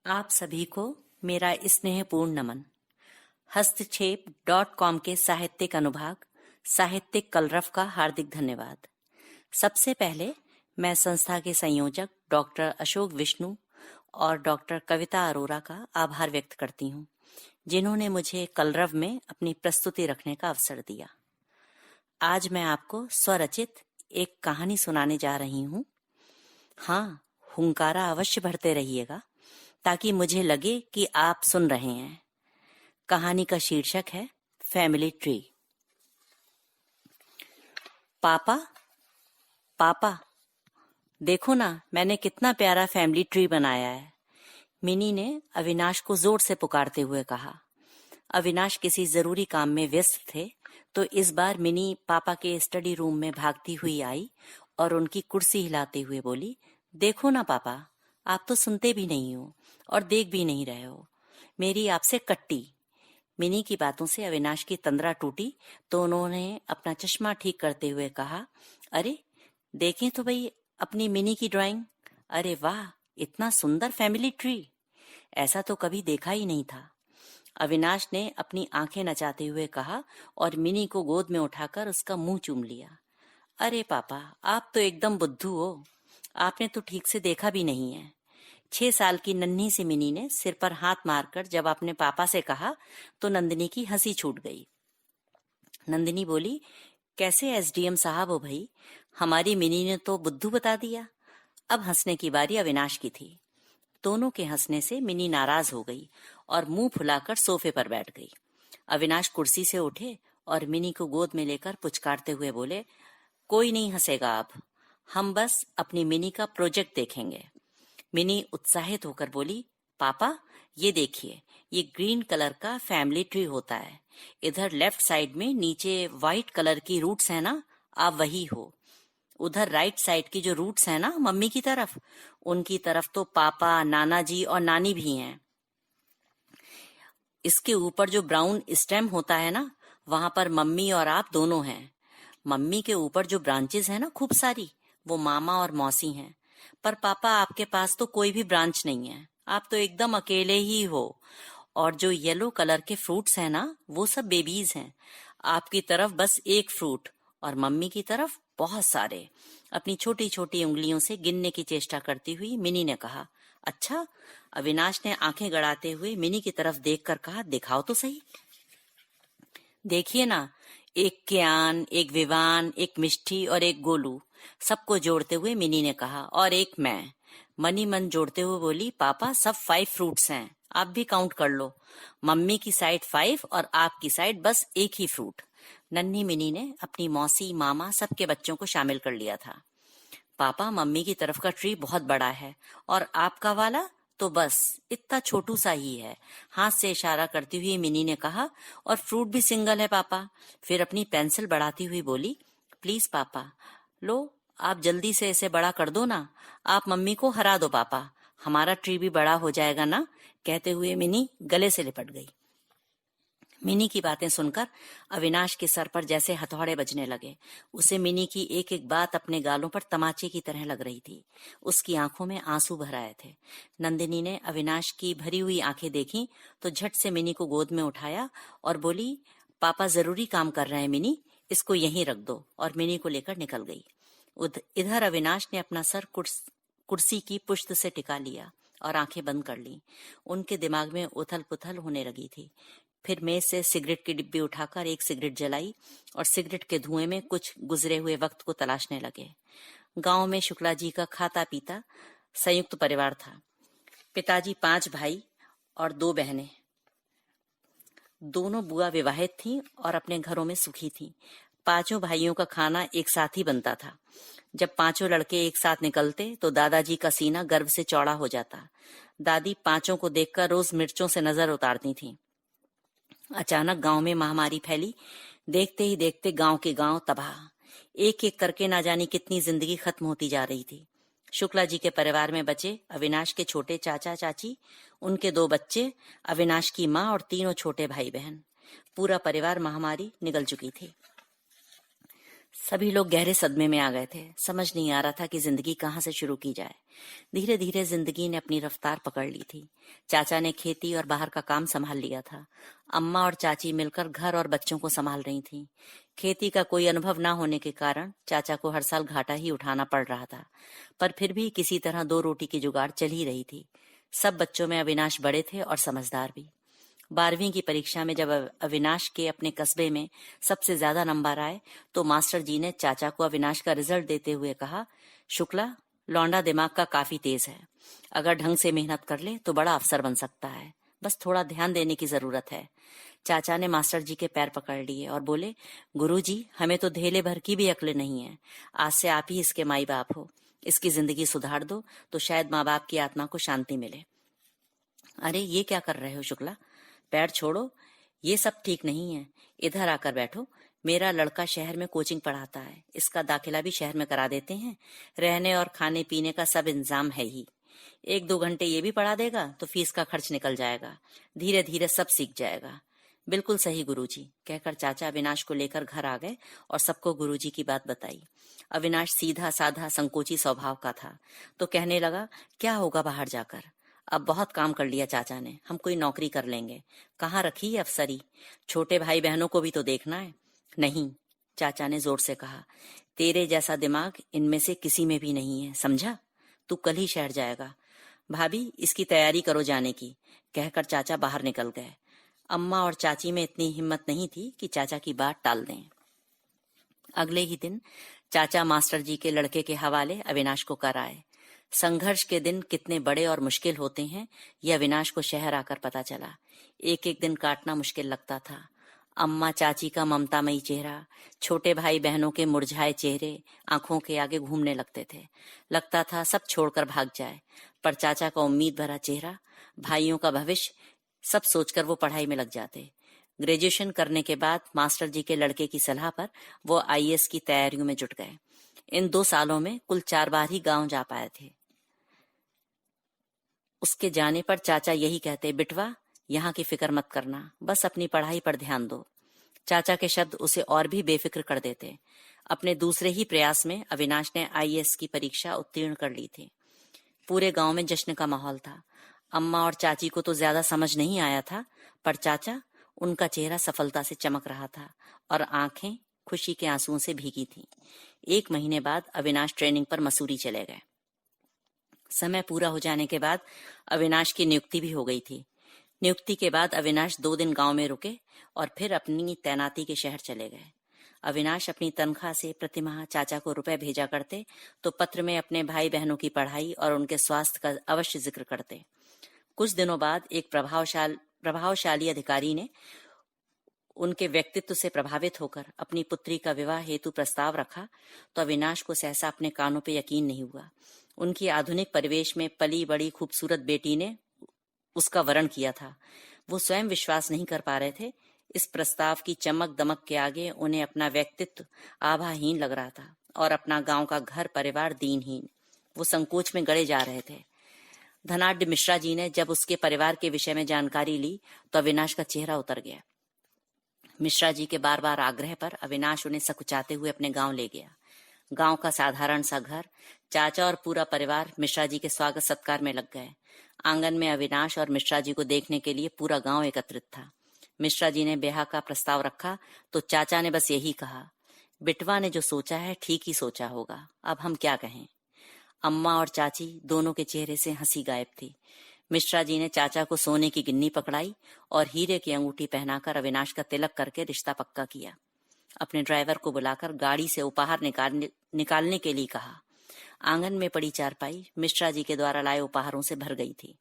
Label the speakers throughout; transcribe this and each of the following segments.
Speaker 1: आप सभी को मेरा स्नेहपूर्ण नमन। हस्तक्षेप.com के साहित्यिक अनुभाग साहित्यिक कलरव का हार्दिक धन्यवाद। सबसे पहले मैं संस्था के संयोजक डॉक्टर अशोक विष्णु और डॉक्टर कविता अरोरा का आभार व्यक्त करती हूँ, जिन्होंने मुझे कलरव में अपनी प्रस्तुति रखने का अवसर दिया। आज मैं आपको स्वरचित एक कहानी सुनाने जा रही हूँ। हाँ, हुंकारा अवश्य भरते रहिएगा ताकि मुझे लगे कि आप सुन रहे हैं। कहानी का शीर्षक है फैमिली ट्री। पापा पापा देखो ना, मैंने कितना प्यारा फैमिली ट्री बनाया है, मिनी ने अविनाश को जोर से पुकारते हुए कहा। अविनाश किसी जरूरी काम में व्यस्त थे, तो इस बार मिनी पापा के स्टडी रूम में भागती हुई आई और उनकी कुर्सी हिलाते हुए बोली, देखो ना पापा, आप तो सुनते भी नहीं हो और देख भी नहीं रहे हो। मेरी आपसे कट्टी। मिनी की बातों से अविनाश की तंद्रा टूटी, तो उन्होंने अपना चश्मा ठीक करते हुए कहा, अरे देखें तो भाई अपनी मिनी की ड्राइंग। अरे वाह, इतना सुंदर फैमिली ट्री, ऐसा तो कभी देखा ही नहीं था। अविनाश ने अपनी आंखें नचाते हुए कहा और मिनी को गोद में उठाकर उसका मुंह चूम लिया। अरे पापा, आप तो एकदम बुद्धू हो, आपने तो ठीक से देखा भी नहीं है। 6 साल की नन्ही सी मिनी ने सिर पर हाथ मारकर जब अपने पापा से कहा तो नंदिनी की हंसी छूट गई। नंदिनी बोली, कैसे एसडीएम साहब हो भाई, हमारी मिनी ने तो बुद्धू बता दिया। अब हंसने की बारी अविनाश की थी। दोनों के हंसने से मिनी नाराज हो गई और मुंह फुलाकर सोफे पर बैठ गई। अविनाश कुर्सी से उठे और मिनी को गोद में लेकर पुचकारते हुए बोले, कोई नहीं हंसेगा अब, हम बस अपनी मिनी का प्रोजेक्ट देखेंगे। मिनी उत्साहित होकर बोली, पापा ये देखिए, ये ग्रीन कलर का फैमिली ट्री होता है। इधर लेफ्ट साइड में नीचे व्हाइट कलर की रूट्स है ना, आप वही हो। उधर राइट साइड की जो रूट्स है ना मम्मी की तरफ, उनकी तरफ तो पापा, नाना जी और नानी भी हैं। इसके ऊपर जो ब्राउन स्टेम होता है ना, वहां पर मम्मी और आप दोनों हैं। मम्मी के ऊपर जो ब्रांचेस है ना खूब सारी, वो मामा और मौसी हैं। पर पापा, आपके पास तो कोई भी ब्रांच नहीं है, आप तो एकदम अकेले ही हो। और जो येलो कलर के फ्रूट्स हैं ना, वो सब बेबीज हैं। आपकी तरफ बस एक फ्रूट और मम्मी की तरफ बहुत सारे। अपनी छोटी छोटी उंगलियों से गिनने की चेष्टा करती हुई मिनी ने कहा। अच्छा, अविनाश ने आंखें गड़ाते हुए मिनी की तरफ देखकर कहा, दिखाओ तो सही। देखिए ना, एक क्यान, एक विवान, एक मिष्टी और एक गोलू, सबको जोड़ते हुए मिनी ने कहा, और एक मैं। मनी मन जोड़ते हुए बोली, पापा सब 5 फ्रूट्स हैं, आप भी काउंट कर लो। मम्मी की साइड 5 और आपकी साइड बस एक ही फ्रूट। नन्ही मिनी ने अपनी मौसी, मामा, सबके बच्चों को शामिल कर लिया था। पापा, मम्मी की तरफ का ट्री बहुत बड़ा है और आपका वाला तो बस इतना छोटू सा ही है, हाथ से इशारा करती हुई मिनी ने कहा, और फ्रूट भी सिंगल है पापा। फिर अपनी पेंसिल बढ़ाती हुई बोली, प्लीज पापा, लो आप जल्दी से इसे बड़ा कर दो ना, आप मम्मी को हरा दो पापा, हमारा ट्री भी बड़ा हो जाएगा ना। कहते हुए मिनी गले से लिपट गई। मिनी की बातें सुनकर अविनाश के सर पर जैसे हथौड़े बजने लगे। उसे मिनी की एक एक बात अपने गालों पर तमाचे की तरह लग रही थी। उसकी आंखों में आंसू भर आए थे। नंदिनी ने अविनाश की भरी हुई आंखें देखी तो झट से मिनी को गोद में उठाया और बोली, पापा जरूरी काम कर रहे हैं मिनी, इसको यहीं रख दो, और मिनी को लेकर निकल गई। इधर अविनाश ने अपना सर कुर्सी की पुश्त से टिका लिया और आंखें बंद कर ली। उनके दिमाग में उथल पुथल होने लगी थी। फिर मेज से सिगरेट की डिब्बी उठाकर एक सिगरेट जलाई और सिगरेट के धुएं में कुछ गुजरे हुए वक्त को तलाशने लगे। गांव में शुक्ला जी का खाता पीता संयुक्त परिवार था। पिताजी 5 भाई और 2 बहनें। दोनों बुआ विवाहित थीं और अपने घरों में सुखी थीं। 5 भाइयों का खाना एक साथ ही बनता था। जब 5 लड़के एक साथ निकलते तो दादाजी का सीना गर्व से चौड़ा हो जाता। दादी 5 को देखकर रोज मिर्चों से नजर उतारती थीं। अचानक गांव में महामारी फैली। देखते ही देखते गांव के गांव तबाह। एक एक करके ना जाने कितनी जिंदगी खत्म होती जा रही थी। शुक्ला जी के परिवार में बचे अविनाश के छोटे चाचा चाची, उनके 2 बच्चे, अविनाश की माँ और तीनों छोटे भाई बहन। पूरा परिवार महामारी निगल चुकी थी। सभी लोग गहरे सदमे में आ गए थे। समझ नहीं आ रहा था कि जिंदगी कहाँ से शुरू की जाए। धीरे धीरे जिंदगी ने अपनी रफ्तार पकड़ ली थी। चाचा ने खेती और बाहर का काम संभाल लिया था। अम्मा और चाची मिलकर घर और बच्चों को संभाल रही थीं। खेती का कोई अनुभव न होने के कारण चाचा को हर साल घाटा ही उठाना पड़ रहा था, पर फिर भी किसी तरह दो रोटी की जुगाड़ चल ही रही थी। सब बच्चों में अविनाश बड़े थे और समझदार भी। 12वीं की परीक्षा में जब अविनाश के अपने कस्बे में सबसे ज्यादा नंबर आए तो मास्टर जी ने चाचा को अविनाश का रिजल्ट देते हुए कहा, शुक्ला, लौंडा दिमाग का काफी तेज है। अगर ढंग से मेहनत कर ले तो बड़ा अफसर बन सकता है। बस थोड़ा ध्यान देने की जरूरत है। चाचा ने मास्टर जी के पैर पकड़ लिए और बोले, गुरुजी, हमें तो धेले भर की भी अक्ल नहीं है। आज से आप ही इसके माई बाप हो। इसकी जिंदगी सुधार दो तो शायद माँ बाप की आत्मा को शांति मिले। अरे ये क्या कर रहे हो शुक्ला? पैर छोड़ो, ये सब ठीक नहीं है। इधर आकर बैठो। मेरा लड़का शहर में कोचिंग पढ़ाता है। इसका दाखिला भी शहर में करा देते हैं। रहने और खाने पीने का सब इंतजाम है ही। 1-2 घंटे ये भी पढ़ा देगा तो फीस का खर्च निकल जाएगा। धीरे धीरे सब सीख जाएगा। बिल्कुल सही गुरुजी, कहकर चाचा अविनाश को लेकर घर आ गए और सबको गुरुजी की बात बताई। अविनाश सीधा साधा संकोची स्वभाव का था, तो कहने लगा, क्या होगा बाहर जाकर? अब बहुत काम कर लिया चाचा ने, हम कोई नौकरी कर लेंगे। कहाँ रखी है अफसरी? छोटे भाई बहनों को भी तो देखना है। नहीं, चाचा ने जोर से कहा, तेरे जैसा दिमाग इनमें से किसी में भी नहीं है, समझा? तू कल ही शहर जाएगा। भाभी, इसकी तैयारी करो जाने की, कहकर चाचा बाहर निकल गए। अम्मा और चाची में इतनी हिम्मत नहीं थी कि चाचा की बात टाल दें। अगले ही दिन चाचा मास्टर जी के लड़के के हवाले अविनाश को कर आए। संघर्ष के दिन कितने बड़े और मुश्किल होते हैं, यह अविनाश को शहर आकर पता चला। एक एक दिन काटना मुश्किल लगता था। अम्मा चाची का ममतामयी चेहरा, छोटे भाई बहनों के मुरझाए चेहरे आंखों के आगे घूमने लगते थे। लगता था सब छोड़कर भाग जाए। पर चाचा का उम्मीद भरा चेहरा, भाइयों का भविष्य, सब सोचकर वो पढ़ाई में लग जाते। ग्रेजुएशन करने के बाद मास्टर जी के लड़के की सलाह पर वो आईएएस की तैयारियों में जुट गए। इन 2 सालों में कुल 4 बार ही गांव जा पाए थे। उसके जाने पर चाचा यही कहते, बिटवा, यहाँ की फिक्र मत करना, बस अपनी पढ़ाई पर ध्यान दो। चाचा के शब्द उसे और भी बेफिक्र कर देते। अपने दूसरे ही प्रयास में अविनाश ने आईएएस की परीक्षा उत्तीर्ण कर ली थी। पूरे गांव में जश्न का माहौल था। अम्मा और चाची को तो ज्यादा समझ नहीं आया था, पर चाचा, उनका चेहरा सफलता से चमक रहा था और आंखें खुशी के आंसुओं से भीगी थीं। 1 महीने बाद अविनाश ट्रेनिंग पर मसूरी चले गए। समय पूरा हो जाने के बाद अविनाश की नियुक्ति भी हो गई थी। नियुक्ति के बाद अविनाश 2 दिन गांव में रुके और फिर अपनी तैनाती के शहर चले गए। अविनाश अपनी तनख्वाह से प्रतिमाह चाचा को रुपए भेजा करते, तो पत्र में अपने भाई बहनों की पढ़ाई और उनके स्वास्थ्य का अवश्य जिक्र करते। कुछ दिनों बाद एक प्रभावशाली अधिकारी ने उनके व्यक्तित्व से प्रभावित होकर अपनी पुत्री का विवाह हेतु प्रस्ताव रखा, तो अविनाश को सहसा अपने कानों पे यकीन नहीं हुआ। उनकी आधुनिक परिवेश में पली बड़ी खूबसूरत बेटी ने उसका वरण किया था। वो स्वयं विश्वास नहीं कर पा रहे थे। इस प्रस्ताव की चमक दमक के आगे उन्हें अपना व्यक्तित्व आभाहीन लग रहा था और अपना गांव का घर परिवार दीनहीन। वो संकोच में गड़े जा रहे थे। धनाढ्य मिश्रा जी ने जब उसके परिवार के विषय में जानकारी ली तो अविनाश का चेहरा उतर गया। मिश्रा जी के बार बार आग्रह पर अविनाश उन्हें सकुचाते हुए अपने गांव ले गया। गांव का साधारण सा घर, चाचा और पूरा परिवार मिश्रा जी के स्वागत सत्कार में लग गए। आंगन में अविनाश और मिश्रा जी को देखने के लिए पूरा गांव एकत्रित था। मिश्रा जी ने ब्याह का प्रस्ताव रखा तो चाचा ने बस यही कहा, बिटवा ने जो सोचा है ठीक ही सोचा होगा, अब हम क्या कहें। अम्मा और चाची दोनों के चेहरे से हंसी गायब थी। मिश्रा जी ने चाचा को सोने की गिन्नी पकड़ाई और हीरे की अंगूठी पहनाकर अविनाश का तिलक करके रिश्ता पक्का किया। अपने ड्राइवर को बुलाकर गाड़ी से उपहार निकालने के लिए कहा। आंगन में पड़ी चारपाई मिश्रा जी के द्वारा लाए उपहारों से भर गई थी।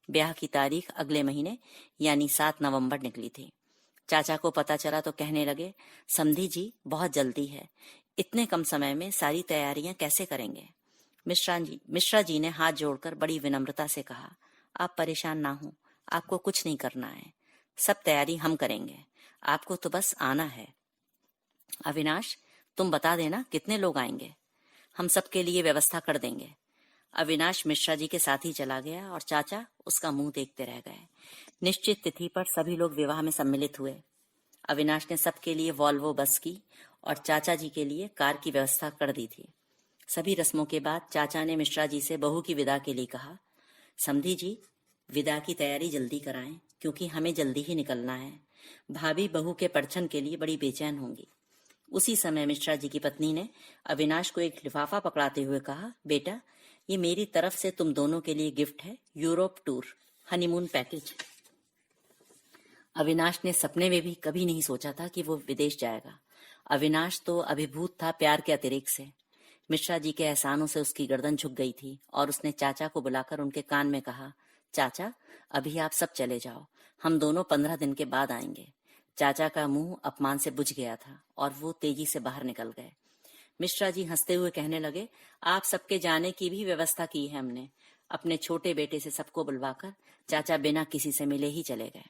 Speaker 1: ब्याह की तारीख अगले महीने यानी 7 नवंबर निकली थी। चाचा को पता चला तो कहने लगे, समधी जी, बहुत जल्दी है, इतने कम समय में सारी तैयारियां कैसे करेंगे। मिश्रा जी ने हाथ जोड़कर बड़ी विनम्रता से कहा, आप परेशान ना हो, आपको कुछ नहीं करना है, सब तैयारी हम करेंगे, आपको तो बस आना है। अविनाश, तुम बता देना कितने लोग आएंगे, हम सबके लिए व्यवस्था कर देंगे। अविनाश मिश्रा जी के साथ ही चला गया और चाचा उसका मुंह देखते रह गए। निश्चित तिथि पर सभी लोग विवाह में सम्मिलित हुए। अविनाश ने सबके लिए वॉल्वो बस की और चाचा जी के लिए कार की व्यवस्था कर दी थी। सभी रस्मों के बाद चाचा ने मिश्रा जी से बहू की विदा के लिए कहा, समधी जी, विदा की तैयारी जल्दी कराएं क्योंकि हमें जल्दी ही निकलना है। भाभी बहू के परछन के लिए बड़ी बेचैन होंगी। उसी समय मिश्रा जी की पत्नी ने अविनाश को एक लिफाफा पकड़ाते हुए कहा, बेटा, ये मेरी तरफ से तुम दोनों के लिए गिफ्ट है, Europe tour, honeymoon package. Avinash ने सपने में भी कभी नहीं सोचा था कि वो विदेश जाएगा। अविनाश तो अभिभूत था प्यार के अतिरेक से। मिश्रा जी के एहसानों से उसकी गर्दन झुक गई थी और उसने चाचा को बुलाकर उनके कान में कहा, चाचा, अभी आप सब चले जाओ, हम दोनों 15 दिन के बाद आएंगे। चाचा का मुंह अपमान से बुझ गया था और वो तेजी से बाहर निकल गए। मिश्रा जी हंसते हुए कहने लगे, आप सबके जाने की भी व्यवस्था की है हमने। अपने छोटे बेटे से सबको बुलवाकर चाचा बिना किसी से मिले ही चले गए।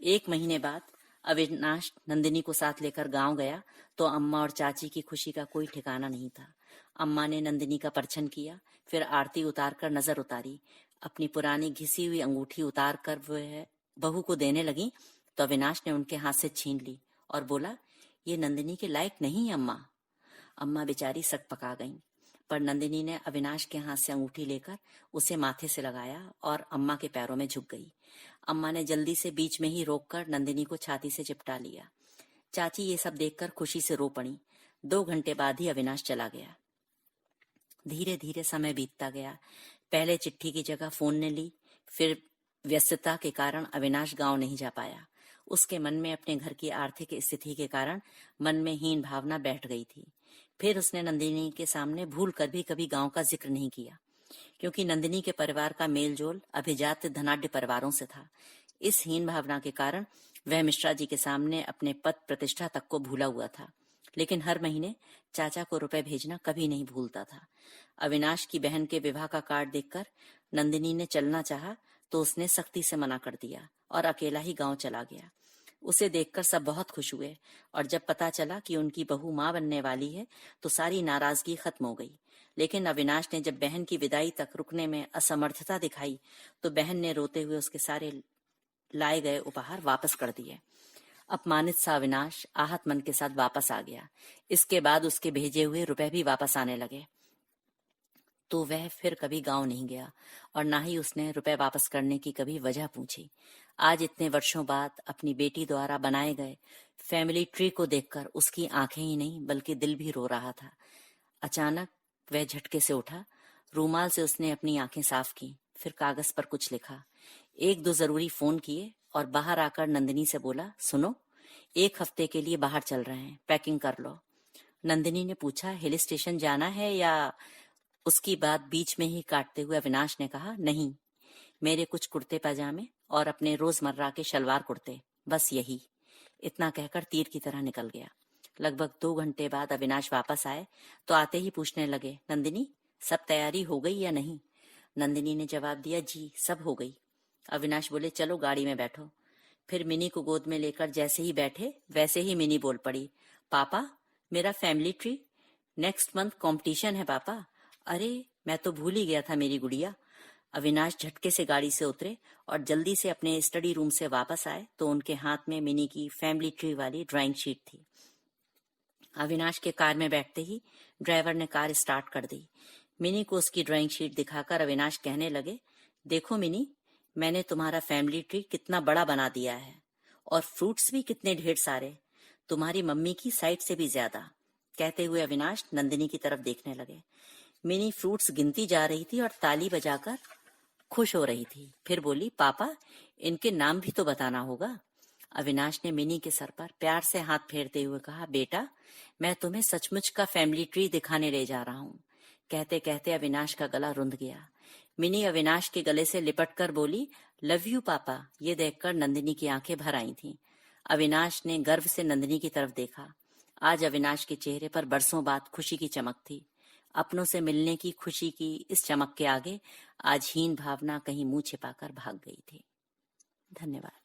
Speaker 1: 1 महीने बाद अविनाश नंदिनी को साथ लेकर गांव गया तो अम्मा और चाची की खुशी का कोई ठिकाना नहीं था। अम्मा ने नंदिनी का परछन किया, फिर आरती उतार कर नजर उतारी। अपनी पुरानी घिसी हुई अंगूठी उतार कर वह बहू को देने लगी तो अविनाश ने उनके हाथ से छीन ली और बोला, ये नंदिनी के लायक नहीं अम्मा। अम्मा बेचारी सक पका गईं, पर नंदिनी ने अविनाश के हाथ से अंगूठी लेकर उसे माथे से लगाया और अम्मा के पैरों में झुक गई। अम्मा ने जल्दी से बीच में ही रोककर नंदिनी को छाती से चिपटा लिया। चाची ये सब देखकर खुशी से रो पड़ी। 2 घंटे बाद ही अविनाश चला गया। धीरे धीरे समय बीतता गया। पहले चिट्ठी की जगह फोन ने ली, फिर व्यस्तता के कारण अविनाश गांव नहीं जा पाया। उसके मन में अपने घर की आर्थिक स्थिति के कारण मन में हीन भावना बैठ गई थी। फिर उसने नंदिनी के सामने भूल कर भी कभी गांव का जिक्र नहीं किया, क्योंकि नंदिनी के परिवार का मेलजोल अभिजात धनाढ्य परिवारों से था। इस हीन भावना के कारण वह मिश्रा जी के सामने अपने पद प्रतिष्ठा तक को भूला हुआ था, लेकिन हर महीने चाचा को रुपए भेजना कभी नहीं भूलता था। अविनाश की बहन के विवाह का कार्ड देखकर नंदिनी ने चलना चाहा तो उसने सख्ती से मना कर दिया और अकेला ही गांव चला गया। उसे देखकर सब बहुत खुश हुए और जब पता चला कि उनकी बहू मां बनने वाली है तो सारी नाराजगी खत्म हो गई। लेकिन अविनाश ने जब बहन की विदाई तक रुकने में असमर्थता दिखाई तो बहन ने रोते हुए उसके सारे लाए गए उपहार वापस कर दिए। अपमानित सा अविनाश आहत मन के साथ वापस आ गया। इसके बाद उसके भेजे हुए रुपए भी वापस आने लगे तो वह फिर कभी गांव नहीं गया और ना ही उसने रुपए वापस करने की कभी वजह पूछी। आज इतने वर्षों बाद अपनी बेटी द्वारा बनाए गए फैमिली ट्री को देखकर उसकी आंखें ही नहीं बल्कि दिल भी रो रहा था। अचानक वह झटके से उठा। रूमाल से उसने अपनी आंखें साफ की, फिर कागज पर कुछ लिखा। 1-2 जरूरी फोन किए और बाहर आकर नंदिनी से बोला, सुनो, 1 हफ्ते के लिए बाहर चल रहे हैं, पैकिंग कर लो। नंदिनी ने पूछा, हिल स्टेशन जाना है या? उसकी बात बीच में ही काटते हुए अविनाश ने कहा, नहीं, मेरे कुछ कुर्ते पजामे और अपने रोजमर्रा के शलवार कुर्ते, बस यही। इतना कहकर तीर की तरह निकल गया। लगभग 2 घंटे बाद अविनाश वापस आए तो आते ही पूछने लगे, नंदिनी, सब तैयारी हो गई या नहीं? नंदिनी ने जवाब दिया, जी सब हो गई। अविनाश बोले, चलो गाड़ी में बैठो। फिर मिनी को गोद में लेकर जैसे ही बैठे वैसे ही मिनी बोल पड़ी, पापा, मेरा family tree, next month competition है पापा। अरे, मैं तो भूल ही गया था मेरी गुड़िया। अविनाश झटके से गाड़ी से उतरे और जल्दी से अपने स्टडी रूम से वापस आए तो उनके हाथ में मिनी की फैमिली ट्री वाली ड्राइंग शीट थी। अविनाश के कार में बैठते ही ड्राइवर ने कार स्टार्ट कर दी। मिनी को उसकी ड्राइंग शीट दिखाकर अविनाश कहने लगे, देखो मिनी, मैंने तुम्हारा फैमिली ट्री कितना बड़ा बना दिया है और फ्रूट्स भी कितने ढेर सारे, तुम्हारी मम्मी की साइड से भी ज्यादा। कहते हुए अविनाश नंदिनी की तरफ देखने लगे। मिनी फ्रूट्स गिनती जा रही थी और ताली बजाकर खुश हो रही थी। फिर बोली, पापा, इनके नाम भी तो बताना होगा। अविनाश ने मिनी के सर पर प्यार से हाथ फेरते हुए कहा, बेटा, मैं तुम्हें सचमुच का फैमिली ट्री दिखाने ले जा रहा हूँ। कहते कहते अविनाश का गला रुंध गया। मिनी अविनाश के गले से लिपट कर बोली, लव यू पापा। ये देखकर नंदिनी की आंखें भर आई थीं। अविनाश ने गर्व से नंदिनी की तरफ देखा। आज अविनाश के चेहरे पर बरसों बाद खुशी की चमक थी। अपनों से मिलने की खुशी की इस चमक के आगे आज हीन भावना कहीं मुंह छिपाकर भाग गई थी। धन्यवाद।